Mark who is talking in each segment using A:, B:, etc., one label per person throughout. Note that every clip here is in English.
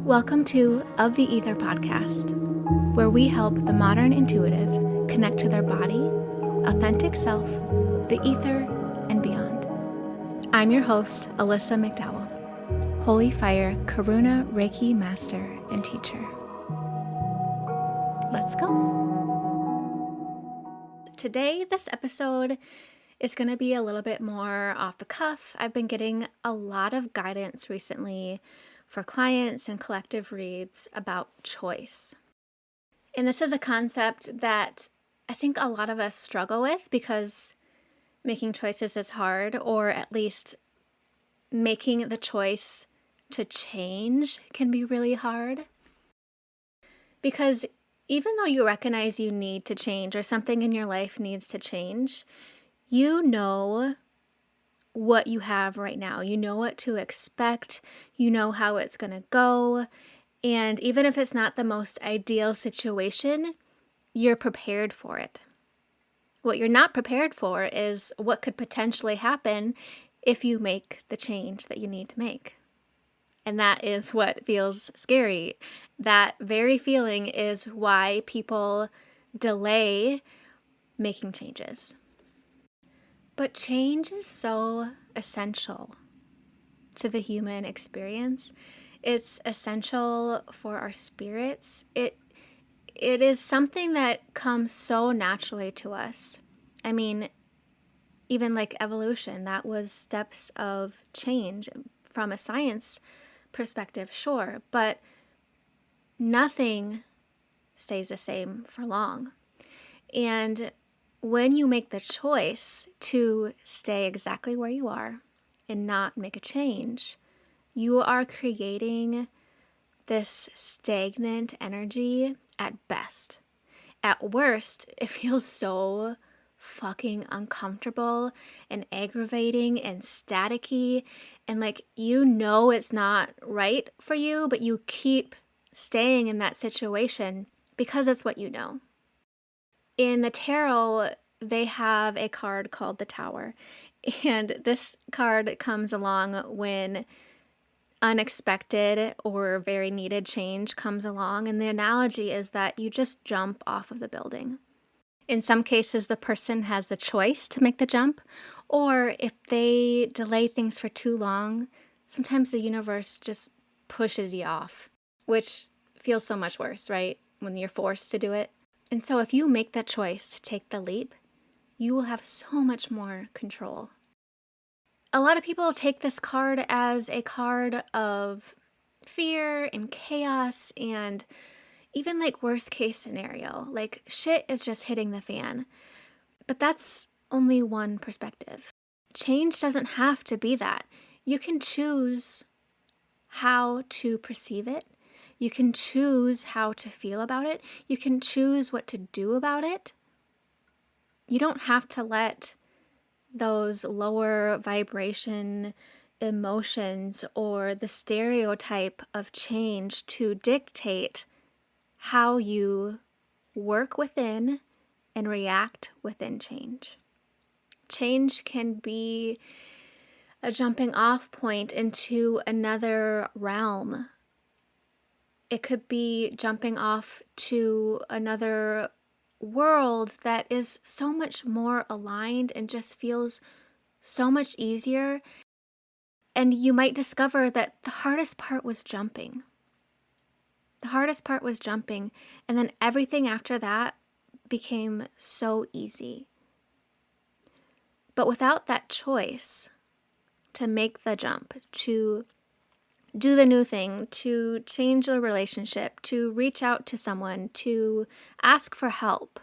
A: Welcome to Of the Ether podcast, where we help the modern intuitive connect to their body, authentic self, the ether, and beyond. I'm your host, Alyssa McDowell, Holy Fire Karuna Reiki Master and Teacher. Let's go. Today, this episode is going to be a little bit more off the cuff. I've been getting a lot of guidance recently for clients and collective reads about choice. And this is a concept that I think a lot of us struggle with because making choices is hard, or at least making the choice to change can be really hard. Because even though you recognize you need to change or something in your life needs to change, you know what you have right now. You know what to expect. You know how it's going to go. And even if it's not the most ideal situation, you're prepared for it. What you're not prepared for is what could potentially happen if you make the change that you need to make. And that is what feels scary. That very feeling is why people delay making changes. But change is so essential to the human experience. It's essential for our spirits. It is something that comes so naturally to us. I mean, even like evolution, that was steps of change from a science perspective, sure, but nothing stays the same for long. And when you make the choice to stay exactly where you are and not make a change, you are creating this stagnant energy at best. At worst, it feels so fucking uncomfortable and aggravating and staticky, and like you know it's not right for you, but you keep staying in that situation because it's what you know. In the tarot, they have a card called the Tower, and this card comes along when unexpected or very needed change comes along, and the analogy is that you just jump off of the building. In some cases, the person has the choice to make the jump, or if they delay things for too long, sometimes the universe just pushes you off, which feels so much worse, right? When you're forced to do it. And so if you make that choice to take the leap, you will have so much more control. A lot of people take this card as a card of fear and chaos and even like worst case scenario, like shit is just hitting the fan. But that's only one perspective. Change doesn't have to be that. You can choose how to perceive it. You can choose how to feel about it. You can choose what to do about it. You don't have to let those lower vibration emotions or the stereotype of change to dictate how you work within and react within change. Change can be a jumping off point into another realm. It could be jumping off to another world that is so much more aligned and just feels so much easier. And you might discover that the hardest part was jumping. The hardest part was jumping, and then everything after that became so easy. But without that choice to make the jump, to do the new thing, to change the relationship, to reach out to someone, to ask for help.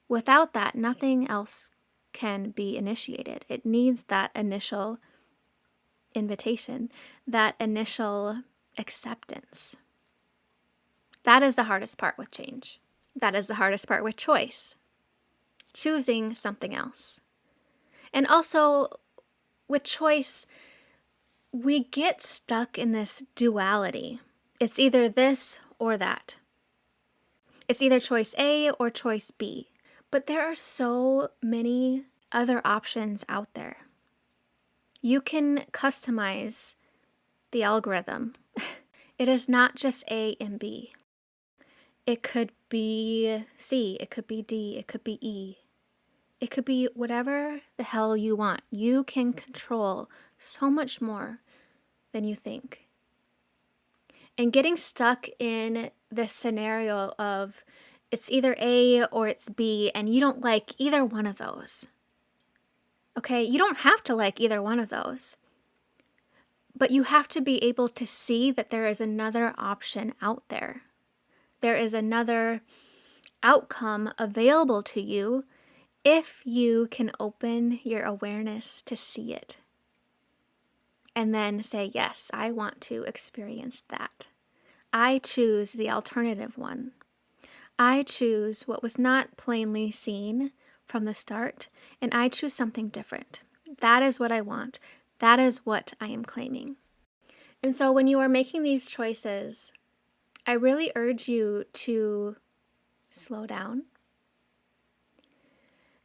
A: Without that, nothing else can be initiated. It needs that initial invitation, that initial acceptance. That is the hardest part with change. That is the hardest part with choice. Choosing something else. And also, with choice, we get stuck in this duality. It's either this or that. It's either choice A or choice B. But there are so many other options out there. You can customize the algorithm. It is not just A and B. It could be C, it could be D, it could be E. It could be whatever the hell you want. You can control so much more than you think. And getting stuck in this scenario of it's either A or it's B, and you don't like either one of those. Okay, you don't have to like either one of those. But you have to be able to see that there is another option out there. There is another outcome available to you if you can open your awareness to see it. And then say, yes, I want to experience that. I choose the alternative one. I choose what was not plainly seen from the start, and I choose something different. That is what I want. That is what I am claiming. And so when you are making these choices, I really urge you to slow down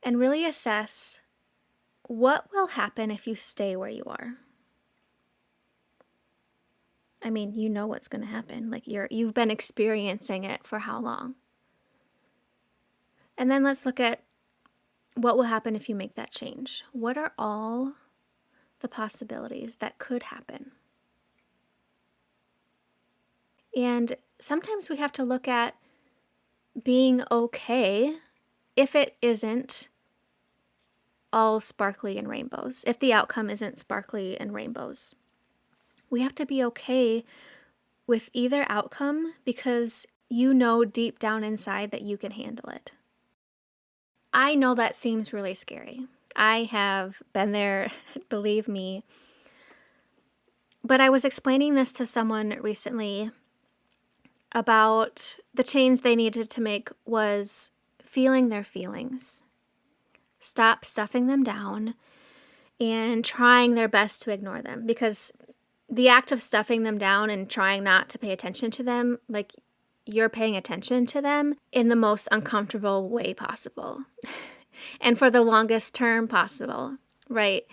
A: and really assess what will happen if you stay where you are. I mean, you know what's going to happen. Like you've been experiencing it for how long? And then let's look at what will happen if you make that change. What are all the possibilities that could happen? And sometimes we have to look at being okay if it isn't all sparkly and rainbows, if the outcome isn't sparkly and rainbows. We have to be okay with either outcome because you know deep down inside that you can handle it. I know that seems really scary. I have been there, believe me. But I was explaining this to someone recently about the change they needed to make was feeling their feelings. Stop stuffing them down and trying their best to ignore them, because the act of stuffing them down and trying not to pay attention to them, like you're paying attention to them in the most uncomfortable way possible and for the longest term possible, right?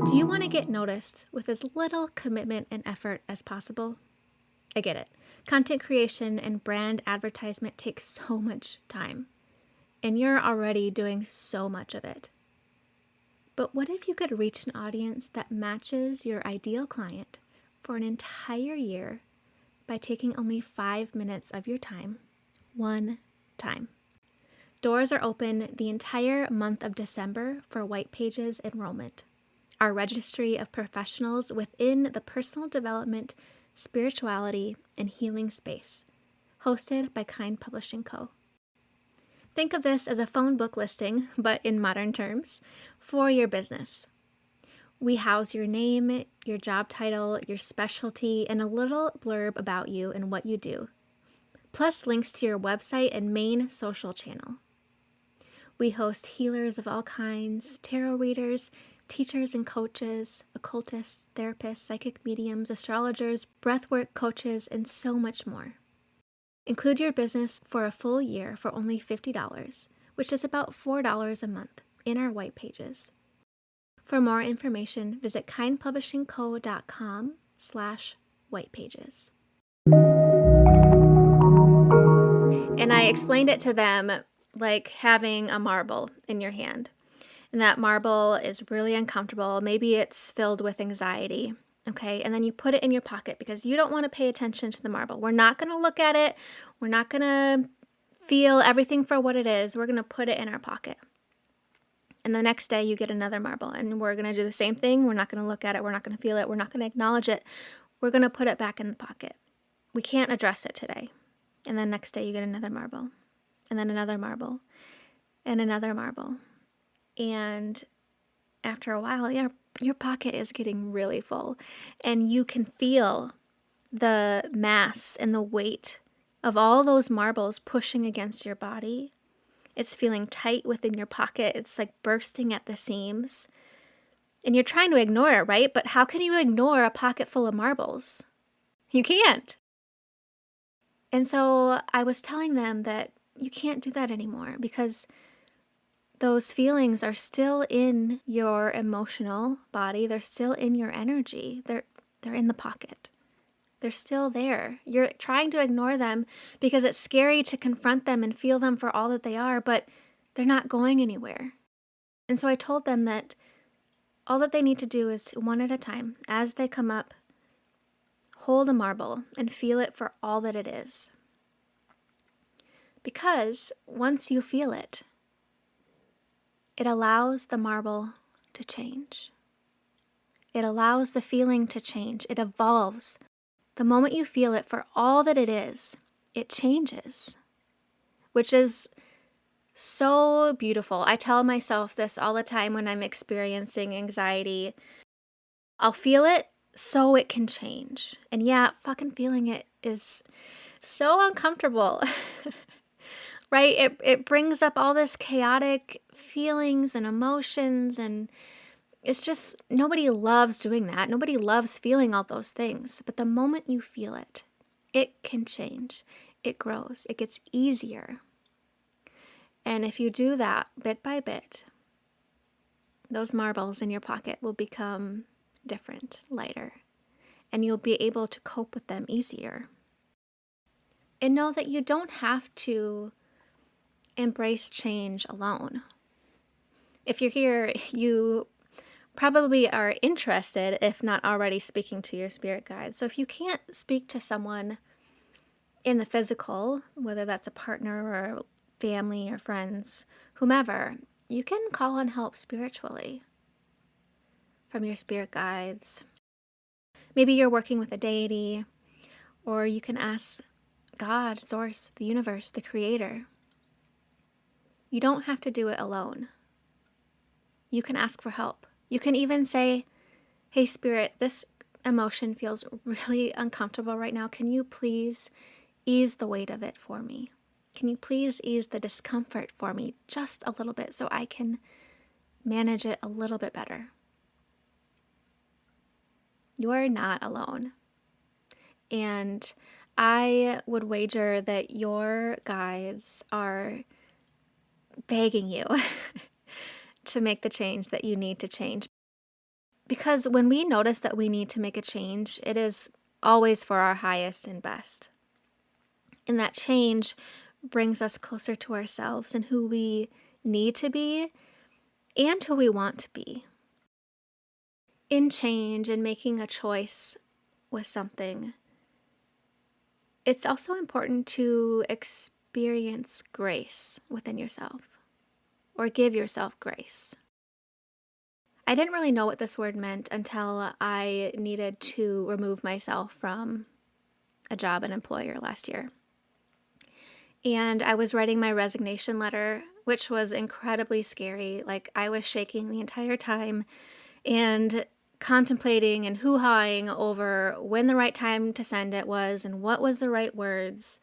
A: Do you want to get noticed with as little commitment and effort as possible? I get it. Content creation and brand advertisement takes so much time, and you're already doing so much of it. But what if you could reach an audience that matches your ideal client for an entire year by taking only 5 minutes of your time, one time? Doors are open the entire month of December for White Pages enrollment, our registry of professionals within the personal development, spirituality, and healing space, hosted by Kind Publishing Co. Think of this as a phone book listing, but in modern terms, for your business. We house your name, your job title, your specialty, and a little blurb about you and what you do, plus links to your website and main social channel. We host healers of all kinds, tarot readers, teachers and coaches, occultists, therapists, psychic mediums, astrologers, breathwork coaches, and so much more. Include your business for a full year for only $50, which is about $4 a month, in our white pages. For more information, visit kindpublishingco.com/whitepages. And I explained it to them like having a marble in your hand. And that marble is really uncomfortable. Maybe it's filled with anxiety. Okay, and then you put it in your pocket because you don't want to pay attention to the marble. We're not going to look at it. We're not going to feel everything for what it is. We're going to put it in our pocket. And the next day you get another marble, and we're going to do the same thing. We're not going to look at it. We're not going to feel it. We're not going to acknowledge it. We're going to put it back in the pocket. We can't address it today. And then next day you get another marble, and then another marble, and another marble. And after a while, your pocket is getting really full, and you can feel the mass and the weight of all those marbles pushing against your body. It's feeling tight within your pocket. It's like bursting at the seams. And you're trying to ignore it, right? But how can you ignore a pocket full of marbles? You can't. And so I was telling them that you can't do that anymore because those feelings are still in your emotional body. They're still in your energy. They're in the pocket. They're still there. You're trying to ignore them because it's scary to confront them and feel them for all that they are, but they're not going anywhere. And so I told them that all that they need to do is one at a time, as they come up, hold a marble and feel it for all that it is. Because once you feel it, it allows the marble to change. It allows the feeling to change. It evolves. The moment you feel it for all that it is, it changes, which is so beautiful. I tell myself this all the time when I'm experiencing anxiety. I'll feel it so it can change. And yeah, fucking feeling it is so uncomfortable, right? It brings up all this chaotic feelings and emotions, and it's just, nobody loves doing that. Nobody loves feeling all those things. But the moment you feel it, it can change. It grows. It gets easier. And if you do that bit by bit, those marbles in your pocket will become different, lighter, and you'll be able to cope with them easier. And know that you don't have to embrace change alone. If you're here, you probably are interested, if not already speaking to your spirit guide. So if you can't speak to someone in the physical, whether that's a partner or family or friends, whomever, you can call on help spiritually from your spirit guides. Maybe you're working with a deity, or you can ask God, Source, the universe, the creator. You don't have to do it alone. You can ask for help. You can even say, hey, Spirit, this emotion feels really uncomfortable right now. Can you please ease the weight of it for me? Can you please ease the discomfort for me just a little bit so I can manage it a little bit better? You are not alone. And I would wager that your guides are begging you to make the change that you need to change. Because when we notice that we need to make a change, it is always for our highest and best. And that change brings us closer to ourselves and who we need to be and who we want to be. In change and making a choice with something, it's also important to experience grace within yourself, or give yourself grace. I didn't really know what this word meant until I needed to remove myself from a job and employer last year. And I was writing my resignation letter, which was incredibly scary. Like, I was shaking the entire time and contemplating and hoo-hawing over when the right time to send it was and what was the right words.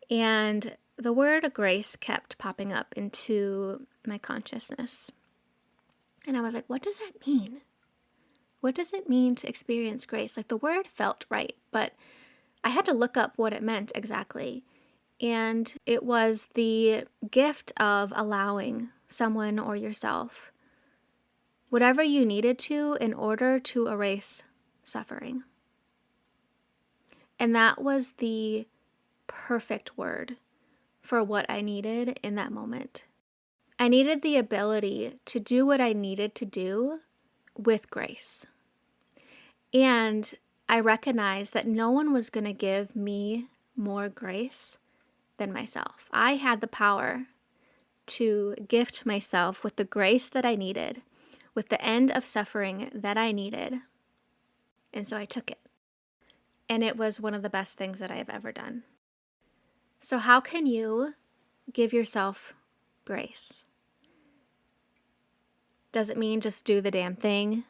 A: And the word grace kept popping up into my consciousness. And I was like, what does that mean? What does it mean to experience grace? Like, the word felt right, but I had to look up what it meant exactly. And it was the gift of allowing someone or yourself whatever you needed to in order to erase suffering. And that was the perfect word for what I needed in that moment. I needed the ability to do what I needed to do with grace. And I recognized that no one was going to give me more grace than myself. I had the power to gift myself with the grace that I needed, with the end of suffering that I needed. And so I took it. And it was one of the best things that I've ever done. So how can you give yourself grace? Does it mean just do the damn thing,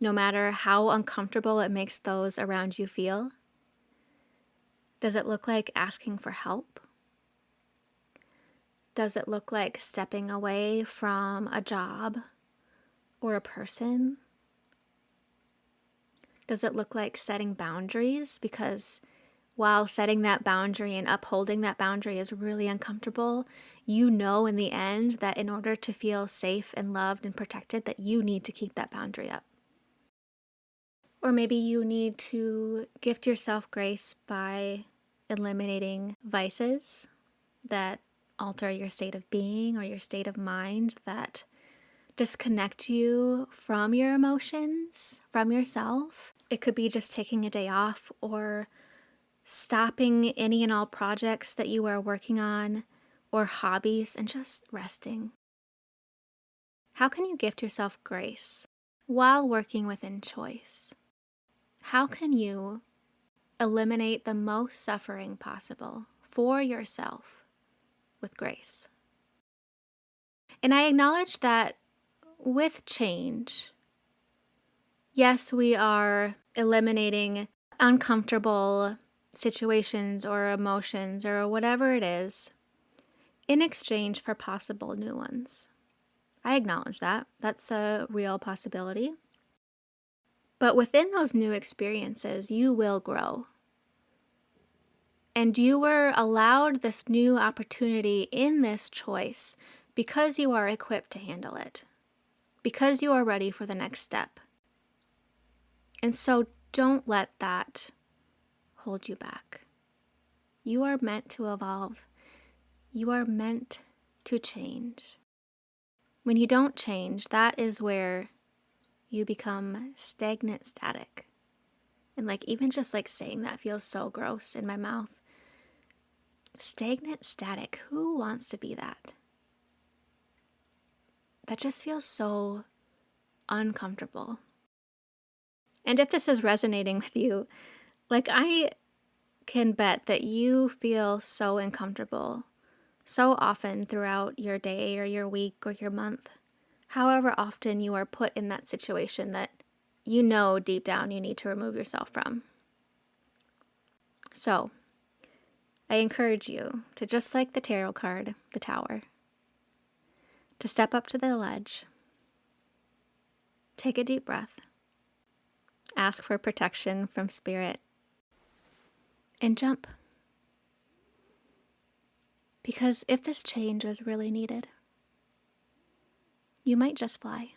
A: no matter how uncomfortable it makes those around you feel? Does it look like asking for help? Does it look like stepping away from a job or a person? Does it look like setting boundaries? Because while setting that boundary and upholding that boundary is really uncomfortable, you know in the end that in order to feel safe and loved and protected, that you need to keep that boundary up. Or maybe you need to gift yourself grace by eliminating vices that alter your state of being or your state of mind, that disconnect you from your emotions, from yourself. It could be just taking a day off or stopping any and all projects that you are working on or hobbies and just resting. How can you gift yourself grace while working within choice? How can you eliminate the most suffering possible for yourself with grace? And I acknowledge that with change, yes, we are eliminating uncomfortable situations or emotions or whatever it is in exchange for possible new ones. I acknowledge that. That's a real possibility. But within those new experiences, you will grow. And you were allowed this new opportunity in this choice because you are equipped to handle it, because you are ready for the next step. And so don't let that hold you back. You are meant to evolve. You are meant to change. When you don't change, that is where you become stagnant static. And even just saying that feels so gross in my mouth. Stagnant static, who wants to be that? That just feels so uncomfortable. And if this is resonating with you, I can bet that you feel so uncomfortable so often throughout your day or your week or your month. However often you are put in that situation that you know deep down you need to remove yourself from. So, I encourage you to, just like the tarot card, the Tower, to step up to the ledge, take a deep breath, ask for protection from spirit, and jump. Because if this change was really needed, you might just fly.